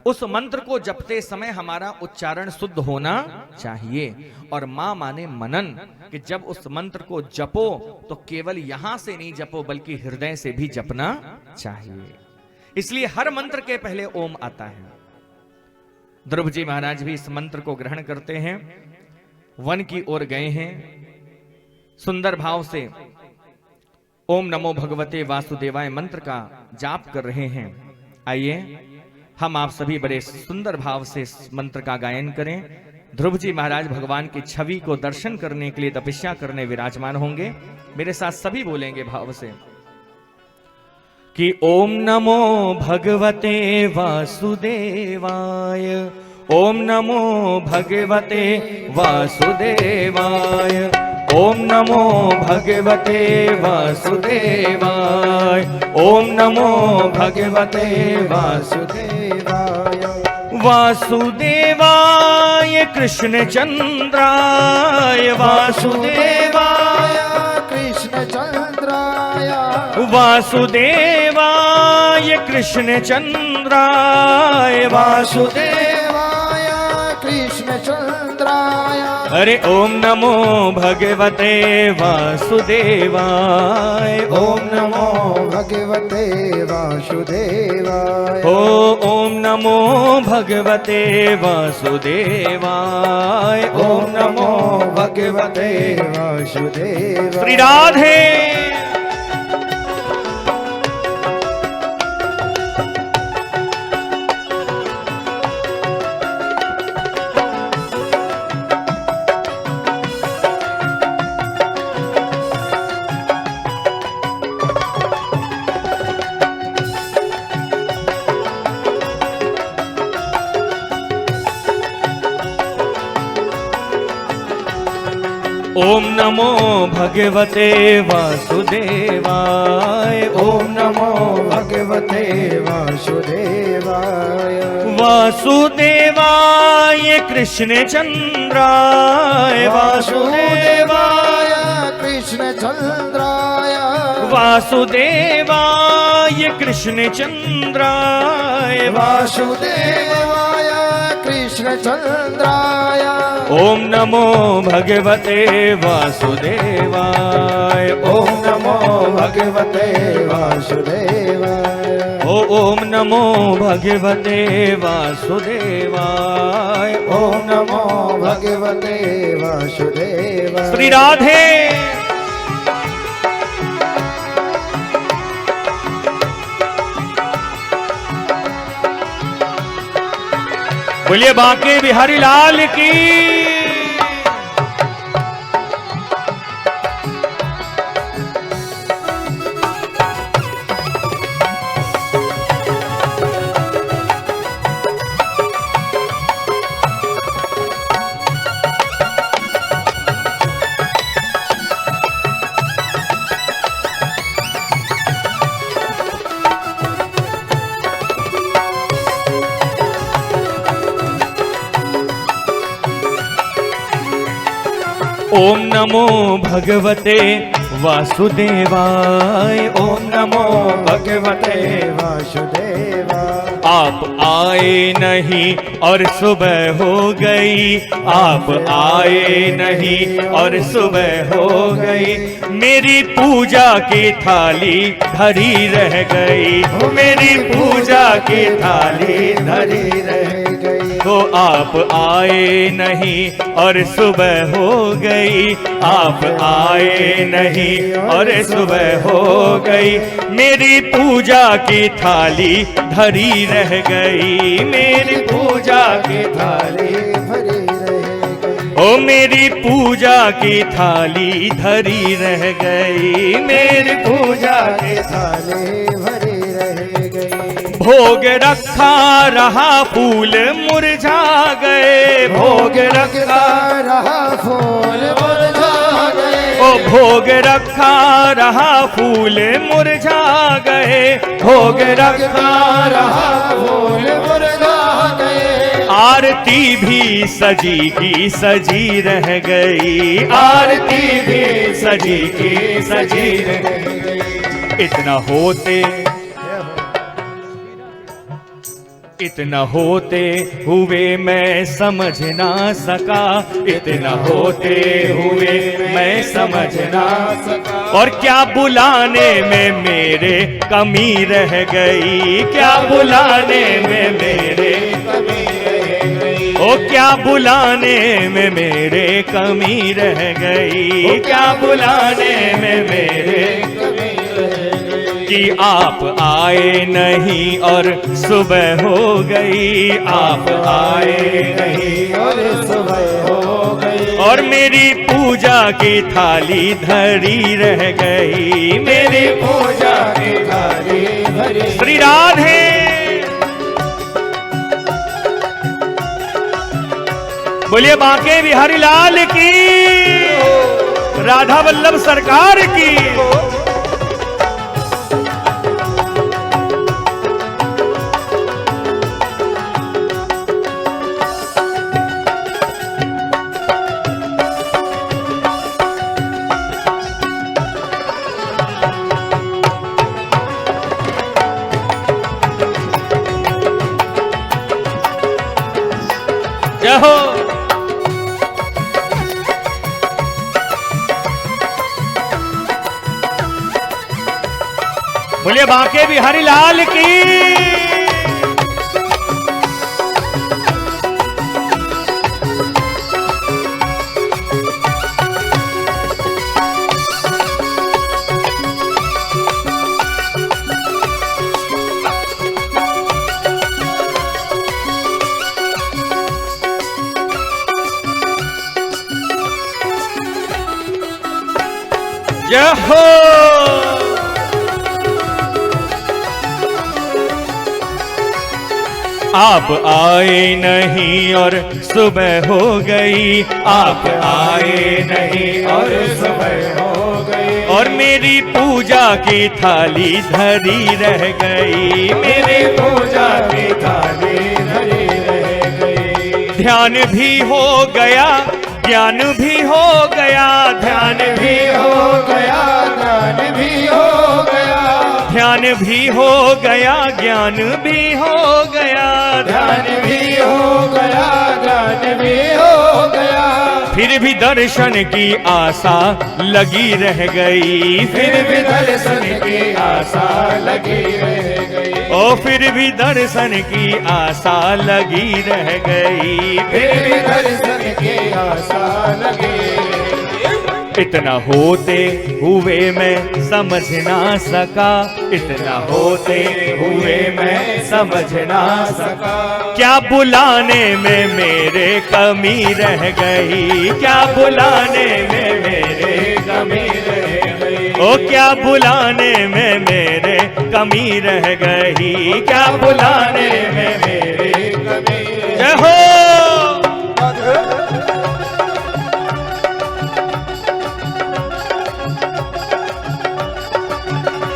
उस मंत्र को जपते समय हमारा उच्चारण शुद्ध होना चाहिए। और मां माने मनन, कि जब उस मंत्र को जपो तो केवल यहां से नहीं जपो बल्कि हृदय से भी जपना चाहिए। इसलिए हर मंत्र के पहले ओम आता है। ध्रुव जी महाराज भी इस मंत्र को ग्रहण करते हैं, वन की ओर गए हैं, सुंदर भाव से ओम नमो भगवते वासुदेवाय मंत्र का जाप कर रहे हैं। आइए हम आप सभी बड़े सुंदर भाव से इस मंत्र का गायन करें। ध्रुव जी महाराज भगवान की छवि को दर्शन करने के लिए तपस्या करने विराजमान होंगे। मेरे साथ सभी बोलेंगे भाव से कि ओम नमो भगवते वासुदेवाय, ओम नमो भगवते वासुदेवाय, ओम नमो भगवते वासुदेवाय, ओम नमो भगवते वासुदेवाय। वासुदेवाय कृष्ण चंद्राय, वासुदेवाय कृष्ण चंद्राय, वासुदेवाय कृष्ण चंद्राय, वासुदेवाय कृष्ण चंद्राय। अरे ओम नमो भगवते वासुदेवाय, ओम नमो भगवते वासुदेवाय। ओम नमो भगवते वासुदेवाय, ओम नमो भगवते वासुदेवाय। श्री राधे। ओम नमो भगवते वासुदेवाय, ओम नमो भगवते वासुदेवाय। वासुदेवाय कृष्ण चंद्राय, वासुदेवाय कृष्ण चंद्राय, वासुदेवाय कृष्ण चंद्राय, वासुदेवाय कृष्ण चंद्राय। ओम नमो भगवते वासुदेवाय, ओम नमो भगवते वासुदेवाय। ओम नमो भगवते वासुदेवाय, ओम नमो भगवते वासुदेवाय। श्री राधे। बोलिए बांके बिहारी लाल की। ओम नमो भगवते वासुदेवाय, ओम नमो भगवते वासुदेवाय। आप आए नहीं और सुबह हो गई, आप आए नहीं और सुबह हो गई, मेरी पूजा की थाली धरी रह गई, मेरी पूजा की थाली धरी रह गई। तो आप आए नहीं और सुबह हो गई, आप आए नहीं और सुबह हो गई, मेरी पूजा की थाली धरी रह गई, मेरी पूजा की थाली भरी रह गई। ओ मेरी पूजा की थाली धरी रह गई, मेरी पूजा की थाली भरी रह गई। भोग रखा रहा फूल मुरझा गए, भोग रखा रहा फूल मुरझा गए। ओ भोग रखा रहा फूल मुरझा गए, भोग रखा रहा फूल मुरझा गए। आरती भी सजी की सजी रह गई, आरती भी सजी की सजी रह गई। इतना होते इतना होते हुए मैं समझ ना सका, इतना होते हुए मैं समझ ना सका, और क्या बुलाने में मेरे कमी रह गई, क्या बुलाने में मेरे कमी रह गई, ओ क्या बुलाने में मेरे कमी रह गई, क्या बुलाने में मेरे कमी कि आप आए नहीं और सुबह हो गई, आप आए नहीं और सुबह हो गई, और मेरी पूजा की थाली धरी रह गई, मेरी पूजा की थाली भरी। श्री राधे बोलिए बांके बिहारी लाल की, राधा वल्लभ सरकार की। जय हो। बोलिए बांके बिहारी लाल की। जय हो। आप आए नहीं और सुबह हो गई, आप आए नहीं और सुबह हो गई, और मेरी पूजा की थाली धरी रह गई, मेरी पूजा की थाली धरी रह गई। ध्यान भी हो गया, ज्ञान भी हो गया, ध्यान भी हो गया, ज्ञान भी हो गया, ध्यान भी हो गया, ज्ञान भी हो गया, ध्यान भी हो गया, ज्ञान भी हो गया, फिर भी दर्शन की आशा लगी रह गई, फिर भी दर्शन की आशा लगी रह गई, ओ फिर भी दर्शन की आशा लगी रह गई, फिर भी दर्शन की आशा लगी। इतना होते हुए मैं समझ ना सका, इतना होते हुए मैं समझ ना सका, क्या बुलाने में मेरे कमी रह गई, क्या बुलाने में मेरे कमी रह गई, ओ क्या बुलाने में मेरे कमी रह गई, क्या बुलाने में मेरे कमी। जय हो।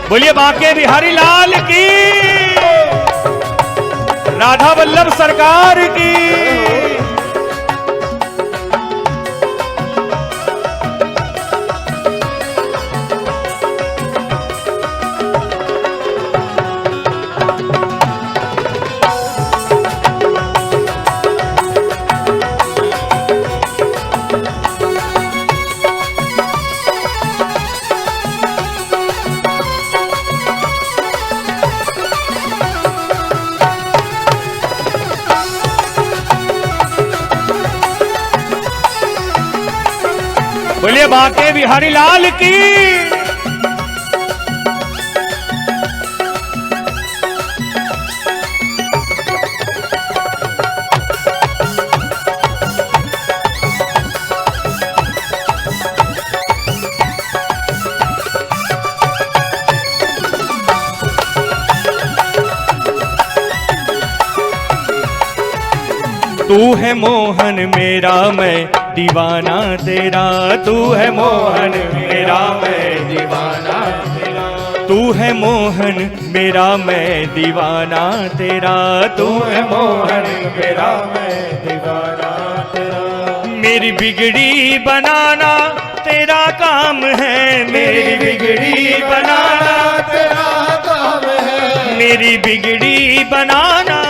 बोलिए बांके बिहारी लाल की, राधा वल्लभ सरकार की। बोलिए बांके बिहारी लाल की। तू है मोहन मेरा मैं दीवाना तेरा, तू है मोहन मेरा मैं दीवाना तेरा, तू है मोहन मेरा मैं दीवाना तेरा, तू है मोहन मेरा मैं दीवाना तेरा। मेरी बिगड़ी बनाना तेरा काम है, मेरी बिगड़ी बनाना तेरा काम है, मेरी बिगड़ी बनाना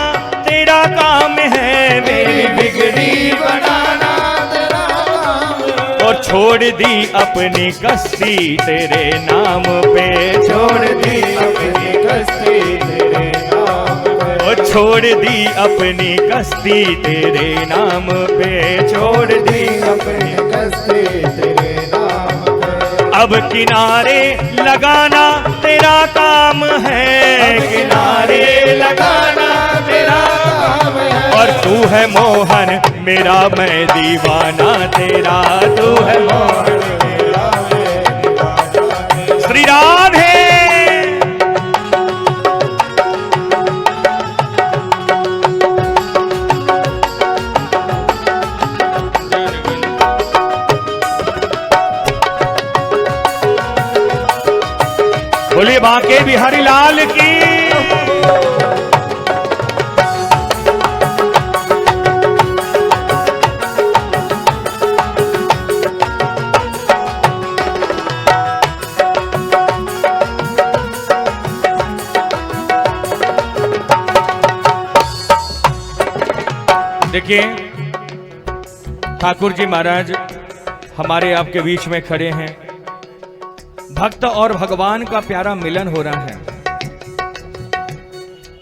बिगड़ी बनाना तेरा काम है। और छोड़ दी अपनी कश्ती तेरे नाम पे, छोड़ दी अपनी कश्ती तेरे नाम पे, और छोड़ दी अपनी कश्ती तेरे नाम पे, छोड़ दी अपनी कश्ती तेरे नाम पे। अब किनारे लगाना तेरा काम है, किनारे लगाना तेरा काम है। और तू है मोहन मेरा मैं दीवाना तेरा, तू है मोहन मेरा मैं दीवाना। श्री राधे। बोलिए बांके बिहारी लाल की। देखिए ठाकुर जी महाराज हमारे आपके बीच में खड़े हैं। भक्त और भगवान का प्यारा मिलन हो रहा है,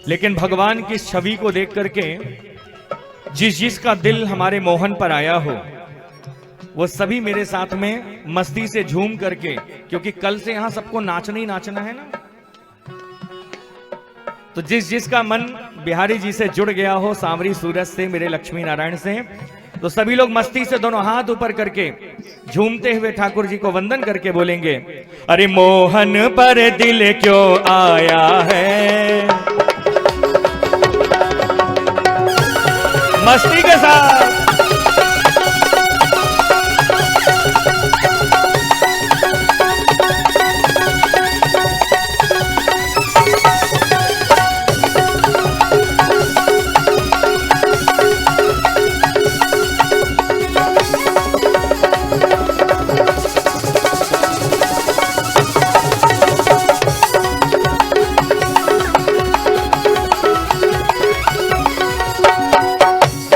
लेकिन भगवान की छवि को देख करके जिसका दिल हमारे मोहन पर आया हो, वो सभी मेरे साथ में मस्ती से झूम करके, क्योंकि कल से यहां सबको नाचना ही नाचना है ना, तो जिसका मन बिहारी जी से जुड़ गया हो, सांवरी सूरज से, मेरे लक्ष्मी नारायण से, तो सभी लोग मस्ती से दोनों हाथ ऊपर करके झूमते हुए ठाकुर जी को वंदन करके बोलेंगे, अरे मोहन पर दिल क्यों आया है। मस्ती के साथ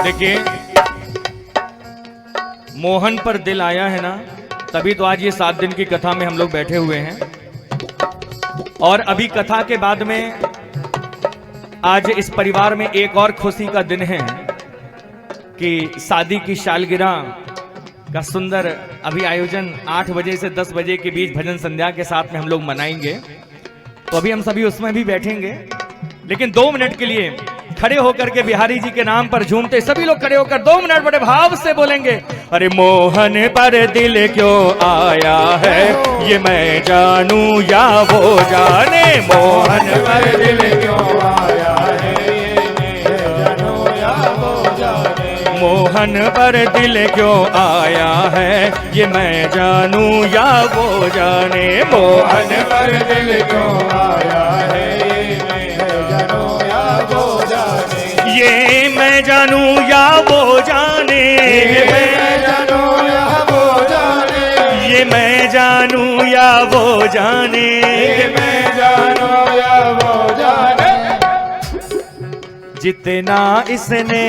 देखिए, मोहन पर दिल आया है ना, तभी तो आज ये 7 दिन की कथा में हम लोग बैठे हुए हैं। और अभी कथा के बाद में आज इस परिवार में एक और खुशी का दिन है कि शादी की सालगिरह का सुंदर अभी आयोजन 8 बजे से 10 बजे के बीच भजन संध्या के साथ में हम लोग मनाएंगे। तो अभी हम सभी उसमें भी बैठेंगे, लेकिन 2 मिनट के लिए खड़े होकर के बिहारी जी के नाम पर झूमते सभी लोग खड़े होकर 2 मिनट बड़े भाव से बोलेंगे, अरे मोहन पर दिल क्यों आया है, ये मैं जानूं या वो जाने। मोहन पर दिल क्यों आया है, ये मैं जानूं या वो जाने। मोहन पर दिल क्यों आया है, ये मैं जानूं या वो जाने। मोहन पर दिल क्यों आया है, ये मैं जानूं या वो जाने। ये मैं जानूं या वो जाने, ये मैं जानूं या वो जाने, ये मैं जानूं या वो जाने, ये मैं जानूं या वो जाने। जितना इसने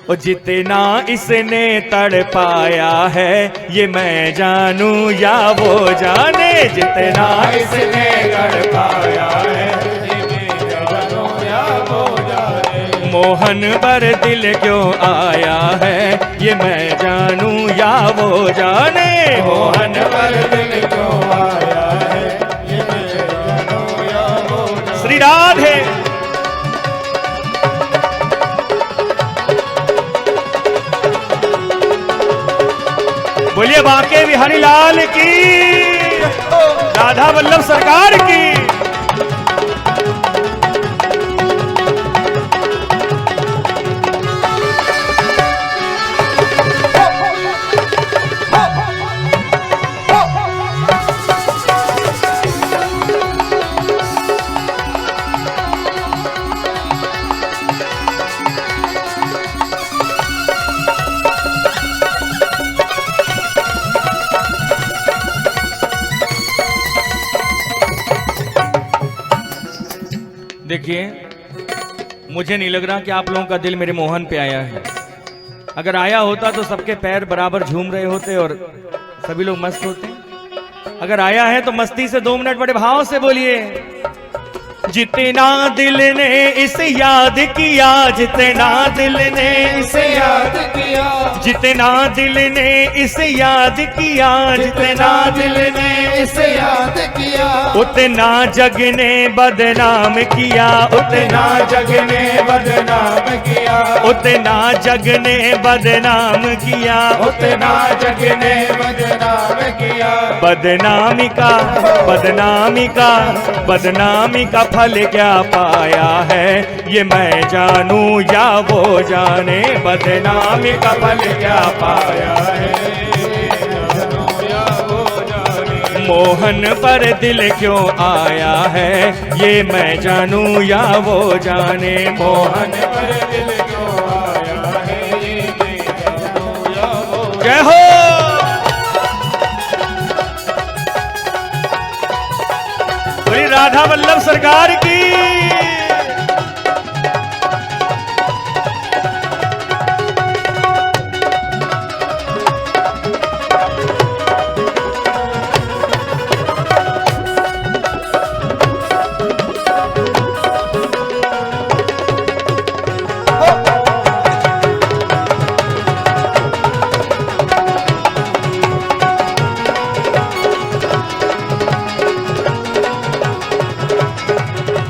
ओ जितना इसने तड़पाया है, ये मैं जानूं या वो जाने। जितना इसने तड़पाया है, ये मैं जानूं या वो जाने। मोहन पर दिल क्यों आया है, ये मैं जानूं या वो जाने। मोहन पर दिल क्यों आया है, ये मैं जानूं या वो जाने। श्री राधे। बोलिए बांके बिहारी लाल की, राधा वल्लभ सरकार की। देखिए, मुझे नहीं लग रहा कि आप लोगों का दिल मेरे मोहन पे आया है। अगर आया होता तो सबके पैर बराबर झूम रहे होते और सभी लोग मस्त होते। अगर आया है तो मस्ती से 2 मिनट बड़े भाव से बोलिए। जितना दिल ने इसे याद किया, जितना दिल ने इसे याद किया, जितना दिल ने इसे याद किया, जितना दिल ने इसे याद किया, उतना जग ने बदनाम किया, उतना जग ने बदनाम किया, उतना जग ने बदनाम किया, उतना जग ने बदनाम किया। बदनामी का बदनामी का बदनामी का फल क्या पाया है, ये मैं जानूं या वो जाने। बदनामी का फल क्या पाया है, मोहन पर दिल क्यों आया है, ये मैं जानूं या वो जाने। मोहन पर दिल क्यों आया है, ये मैं जानूं या वो। जय हो। राधा वल्लभ सरकार की।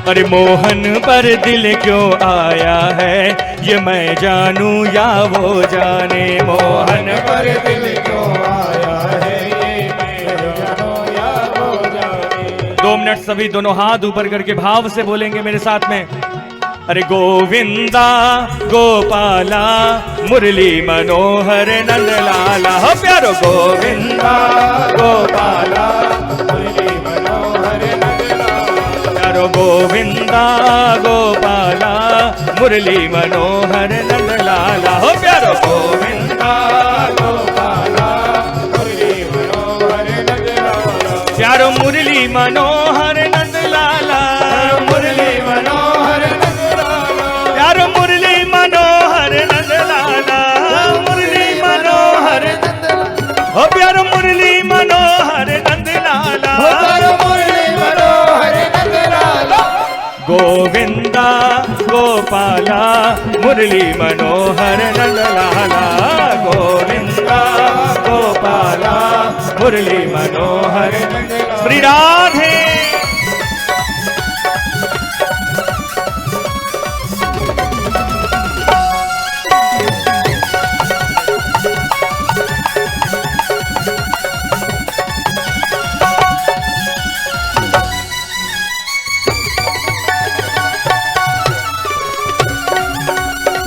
अरे मोहन पर दिल क्यों आया है, ये मैं जानूं या वो जाने। मोहन पर दिल क्यों आया है, ये मैं जानूं या वो जाने। 2 मिनट सभी दोनों हाथ ऊपर करके भाव से बोलेंगे मेरे साथ में। अरे गोविंदा गोपाला मुरली मनोहर नंद लाला। हो प्यारो गोविंदा गोपाला मुरली मनोहर नंद लाला। प्यारो गोविंदा गोपाला मुरली मनोहर नंद लाला। हो प्यारो गोविंदा गोपाला मुरली मनोहर नंद लाला। प्यारो मुरली मनोहर नंद लाला। मुरली मनोहर प्यारो मुरली मनोहर नंद लाला। मुरली मनोहर नंद लाला। हो प्यारो मुरली मनोहर नंद लाला। हो प्यारो मुरली मनोहर नंद लाला। गोविंदा गोपाला मुरली मनोहर नंद लाला। गोविंदा गोपाला मुरली मनोहर नंद लाला। श्री राधे।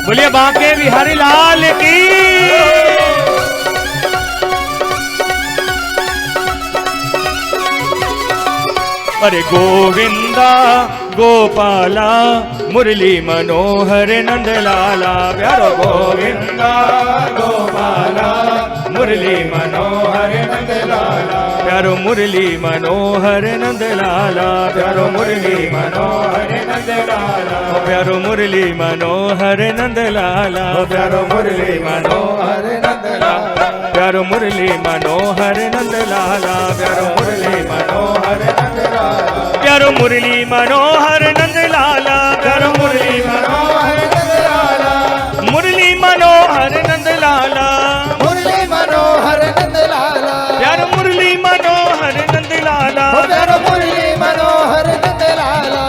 बोलिए बांके बिहारी लाल की। अरे गोविंदा गोपाला मुरली मनोहर नंद लाला। प्यारो गोविंदा गोपाला मुरली मनोहर नंद लाला। प्यारो मुरली मनोहर नंद लाला। प्यारो मुरली मनोहर नंद लाला। प्यारो मुरली मनोहर नंद लाला। प्यारो मुरली मनोहर नंद लाला। प्यारो मुरली मनोहर नंद लाला। प्यारो मुरली मनोहर नंद लाला। प्यारो मुरली मनोहर नंद लाला। प्यारो मुरली मनोहर नंद लाला। मुरली मनोहर नंद लाला। मुरली मनोहर नंद लाला। प्यारो मुरली मनोहर नंद लाला। प्यारो मुरली मनोहर नंद लाला।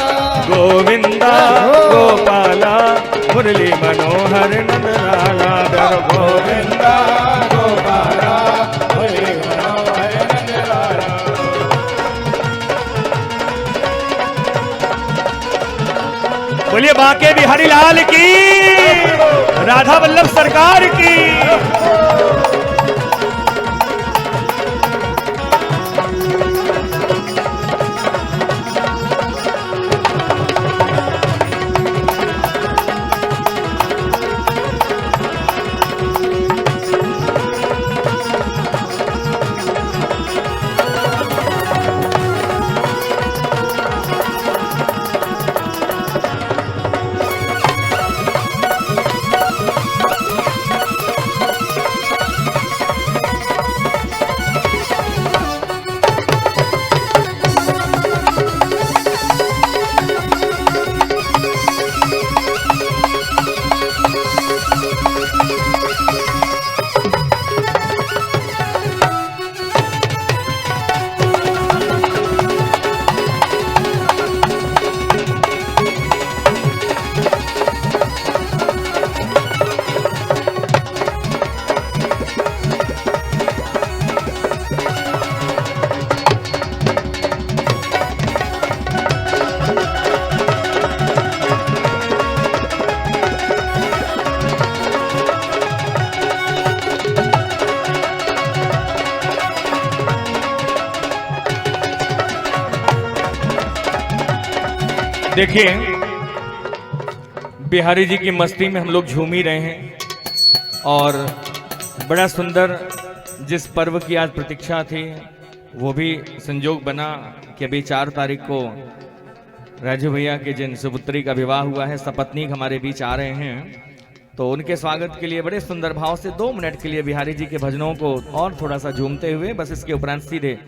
गोविंदा गोपाला मुरली मनोहर नंद लाला। प्यारो गोविंदा गोपाला मुरली मनोहर नंद लाला। बोलिए बांके बिहारी लाल की। राधा वल्लभ सरकार की। देखिए बिहारी जी की मस्ती में हम लोग झूम ही रहे हैं और बड़ा सुंदर जिस पर्व की आज प्रतीक्षा थी वो भी संजोग बना कि अभी 4 तारीख को राजू भैया के जिन सुपुत्री का विवाह हुआ है सपत्नीक हमारे बीच आ रहे हैं, तो उनके स्वागत के लिए बड़े सुंदर भाव से 2 मिनट के लिए बिहारी जी के भजनों को और थोड़ा सा झूमते हुए बस इसके उपरांत सीधे